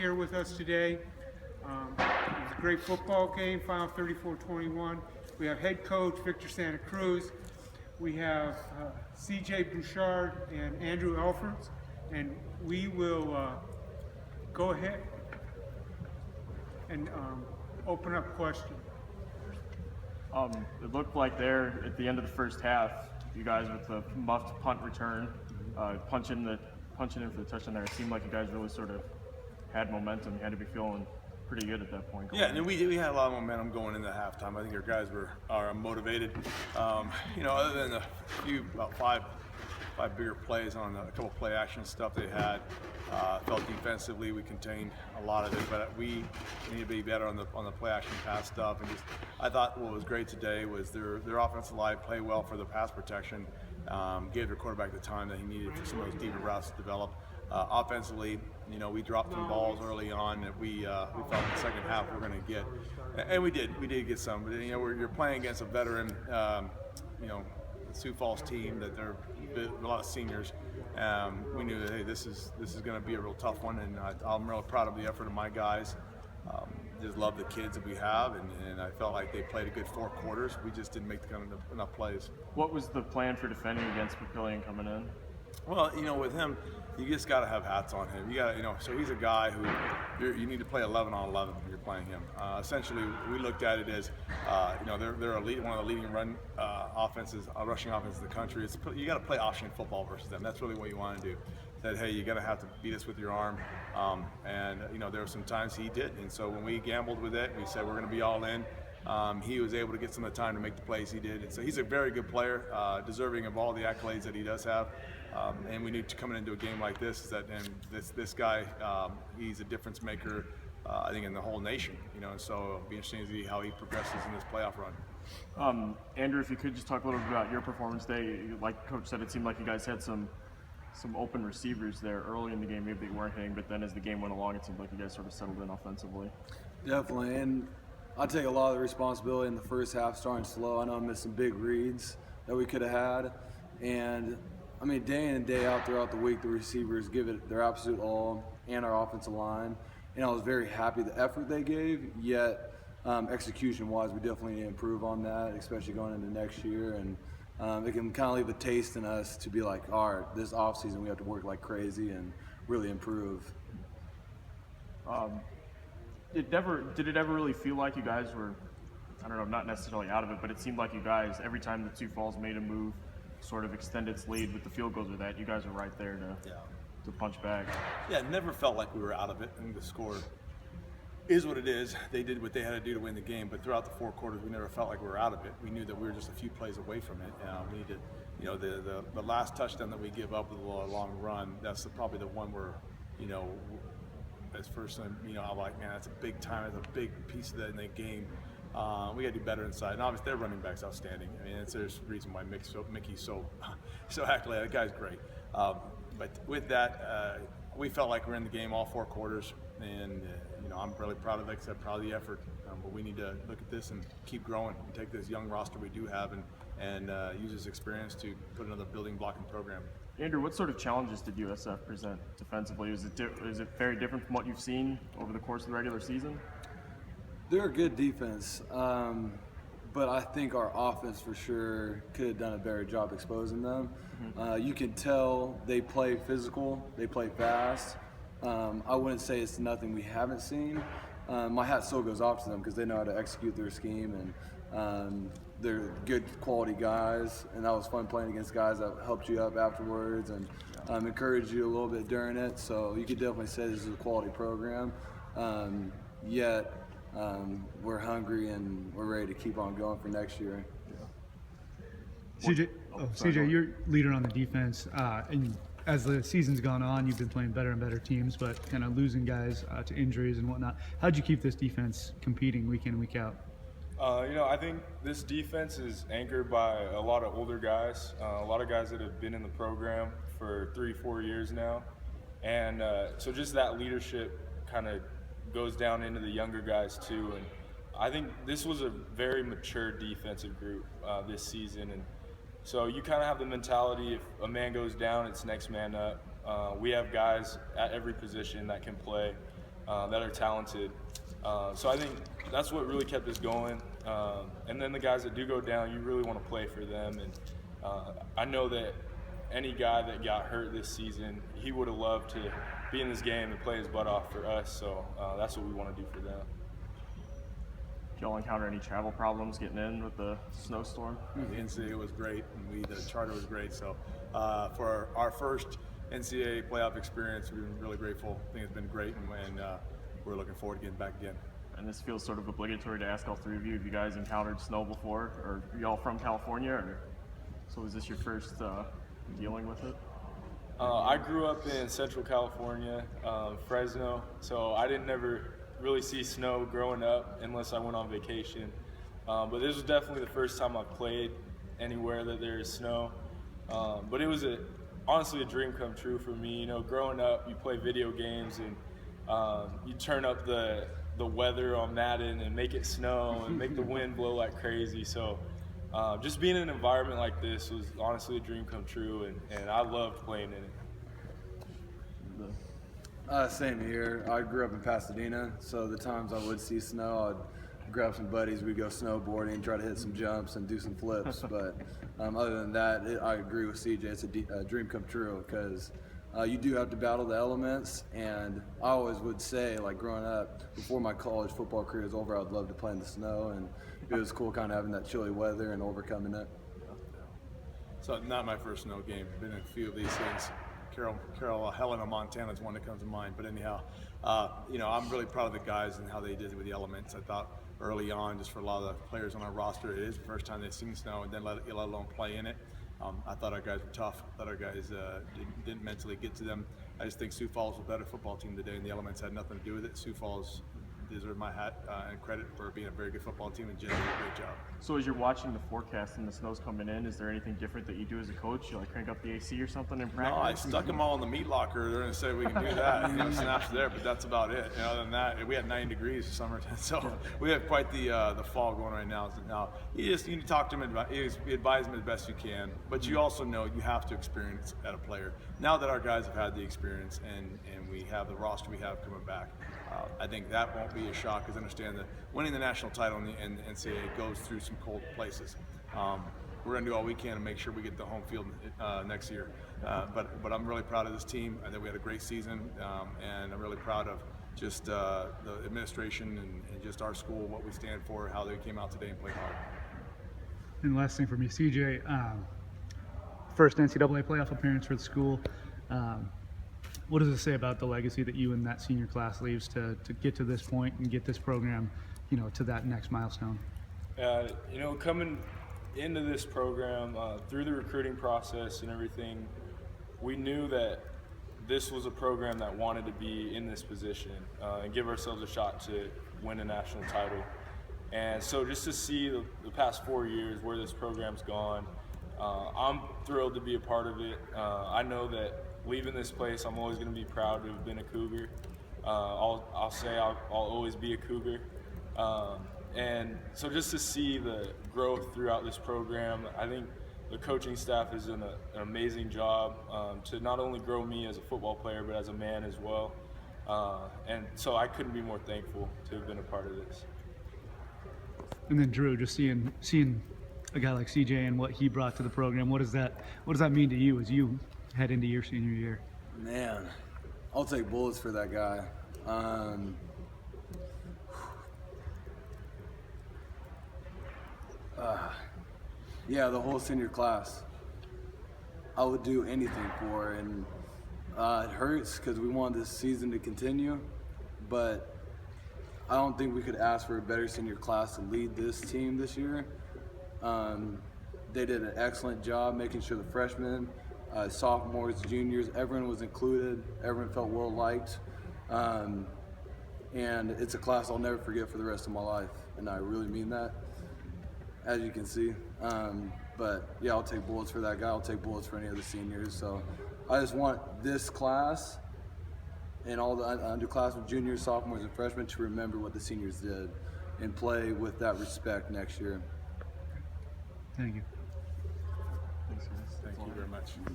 here with us today. It was a great football game, final 34-21. We have head coach Victor Santa Cruz. We have CJ Broussard and Andrew Elfords, and we will go ahead and open up questions. It looked like there at the end of the first half, you guys with the muffed punt return, punching in for the touchdown there. It seemed like you guys really sort of had momentum. You had to be feeling pretty good at that point. Yeah, and we had a lot of momentum going into halftime. I think our guys are motivated. Other than a few, about five bigger plays on a couple play action stuff they had. Felt defensively we contained a lot of it, but we need to be better on the play action pass stuff. And just, I thought what was great today was their offensive line played well for the pass protection, gave their quarterback the time that he needed for some of those deeper routes to develop. Offensively, we dropped some balls early on that we felt in the second half we were going to get, and we did get some. But you're playing against a veteran, the Sioux Falls team that they're a lot of seniors. We knew that, hey, this is going to be a real tough one, and I'm really proud of the effort of my guys. Just love the kids that we have, and I felt like they played a good 4 quarters. We just didn't make enough plays. What was the plan for defending against Papillion coming in? Well, with him, you just got to have hats on him. You got to, so he's a guy who you need to play 11 on 11 when you're playing him. Essentially, we looked at it as, they're one of the leading rushing offenses in the country. You got to play option football versus them. That's really what you want to do. That, hey, you got to have to beat us with your arm. There were some times he did. And so when we gambled with it, we said we're going to be all in. He was able to get some of the time to make the plays he did. And so he's a very good player, deserving of all the accolades that he does have. And we knew coming into a game like this this guy, he's a difference maker, I think, in the whole nation. And so it'll be interesting to see how he progresses in this playoff run. Andrew, if you could just talk a little bit about your performance today. Like Coach said, it seemed like you guys had some open receivers there early in the game. Maybe they weren't hitting, but then as the game went along, it seemed like you guys sort of settled in offensively. Definitely, and I take a lot of the responsibility in the first half, starting slow. I know I missed some big reads that we could have had, and day in and day out throughout the week, the receivers give it their absolute all, and our offensive line. And I was very happy the effort they gave, yet execution-wise, we definitely need to improve on that, especially going into next year. And it can kind of leave a taste in us to be like, all right, this offseason we have to work like crazy and really improve. Did it ever really feel like you guys were, I don't know, not necessarily out of it, but it seemed like you guys, every time the Sioux Falls made a move, sort of extend its lead with the field goals or that, you guys were right there to punch back. Yeah, it never felt like we were out of it, and the score is what it is. They did what they had to do to win the game, but throughout the 4 quarters, we never felt like we were out of it. We knew that we were just a few plays away from it. We needed, the last touchdown that we give up with a long run, that's probably the one where, as first time, I'm like, man, that's a big time, that's a big piece of that in the game. We got to do better inside, and obviously their running back's outstanding. There's a reason why Mickey's so athletic. That guy's great. But with that, we felt like we're in the game all 4 quarters, and I'm really proud of it. I'm proud of the effort. But we need to look at this and keep growing and take this young roster we do have and use this experience to put another building block in the program. Andrew, what sort of challenges did USF present defensively? Is it very different from what you've seen over the course of the regular season? They're a good defense, but I think our offense for sure could have done a better job exposing them. Mm-hmm. You can tell they play physical, they play fast. I wouldn't say it's nothing we haven't seen. My hat still goes off to them because they know how to execute their scheme, and they're good quality guys. And that was fun playing against guys that helped you up afterwards and encouraged you a little bit during it. So you could definitely say this is a quality program. Yet we're hungry and we're ready to keep on going for next year. CJ, you're leader on the defense, and as the season's gone on, you've been playing better and better teams, but kind of losing guys to injuries and whatnot. How'd you keep this defense competing week in, week out? I think this defense is anchored by a lot of older guys, a lot of guys that have been in the program for 3-4 years now. And so just that leadership kind of goes down into the younger guys too. And I think this was a very mature defensive group this season. And so you kind of have the mentality, if a man goes down, it's next man up. We have guys at every position that can play. that are talented. So I think that's what really kept us going. And then the guys that do go down, you really want to play for them. And I know that any guy that got hurt this season, he would have loved to be in this game and play his butt off for us. So that's what we want to do for them. Did y'all encounter any travel problems getting in with the snowstorm? The NCAA was great, and the charter was great. So for our first NCAA playoff experience, we've been really grateful. I think it's been great, and we're looking forward to getting back again. And this feels sort of obligatory to ask all three of you. Have you guys encountered snow before? Or are y'all from California? Or so is this your first dealing with it? I grew up in Central California, Fresno, so I didn't never really see snow growing up unless I went on vacation. But this was definitely the first time I've played anywhere that there is snow. But it was honestly a dream come true for me. You know, growing up, you play video games and you turn up the weather on Madden and make it snow and make the wind blow like crazy. So just being in an environment like this was honestly a dream come true, and I loved playing in it. Same here. I grew up in Pasadena, so the times I would see snow, I'd grab some buddies, we'd go snowboarding, try to hit some jumps and do some flips. But other than that, I agree with CJ. It's a dream come true because you do have to battle the elements. And I always would say, like growing up, before my college football career was over, I'd love to play in the snow. And it was cool kind of having that chilly weather and overcoming it. So not my first snow game. Been in a few of these things. Helena, Montana is one that comes to mind. But anyhow, you know, I'm really proud of the guys and how they did it with the elements. I thought early on, just for a lot of the players on our roster, it is the first time they've seen snow and then let alone play in it. I thought our guys were tough. I thought our guys didn't mentally get to them. I just think Sioux Falls was a better football team today, and the elements had nothing to do with it. Sioux Falls deserve my hat and credit for being a very good football team, and Jen did a great job. So as you're watching the forecast and the snow's coming in, is there anything different that you do as a coach? You like crank up the AC or something in practice? No, I stuck them all in the meat locker. They're going to say we can do that. You know, snaps there, but that's about it. You know, other than that, we had 9 degrees this summer, so we have quite the fall going right now. Now, you need to talk to them, you advise them as best you can, but you also know you have to experience at a player. Now that our guys have had the experience and we have the roster we have coming back, I think that won't be a shock, because understand that winning the national title in the NCAA goes through some cold places. We're going to do all we can to make sure we get the home field next year. But I'm really proud of this team. I think we had a great season, and I'm really proud of just the administration and just our school, what we stand for, how they came out today and played hard. And last thing for me, CJ, first NCAA playoff appearance for the school. What does it say about the legacy that you and that senior class leaves to get to this point and get this program, you know, to that next milestone? You know, coming into this program, through the recruiting process and everything, we knew that this was a program that wanted to be in this position and give ourselves a shot to win a national title. And so just to see the past 4 years where this program's gone, I'm thrilled to be a part of it. I know that leaving this place, I'm always going to be proud to have been a Cougar. I'll say I'll always be a Cougar. And so just to see the growth throughout this program, I think the coaching staff has done an amazing job to not only grow me as a football player, but as a man as well. And so I couldn't be more thankful to have been a part of this. And then Drew, just seeing a guy like CJ and what he brought to the program, what does that mean to you as you head into your senior year? Man, I'll take bullets for that guy. Yeah, the whole senior class, I would do anything for, and it hurts because we want this season to continue, but I don't think we could ask for a better senior class to lead this team this year. They did an excellent job making sure the freshmen, sophomores, juniors, everyone was included, everyone felt well liked, and it's a class I'll never forget for the rest of my life, and I really mean that, as you can see. But yeah, I'll take bullets for that guy. I'll take bullets for any of the seniors. So I just want this class and all the underclassmen, juniors, sophomores, and freshmen to remember what the seniors did and play with that respect next year. Thank you. Thank you very much.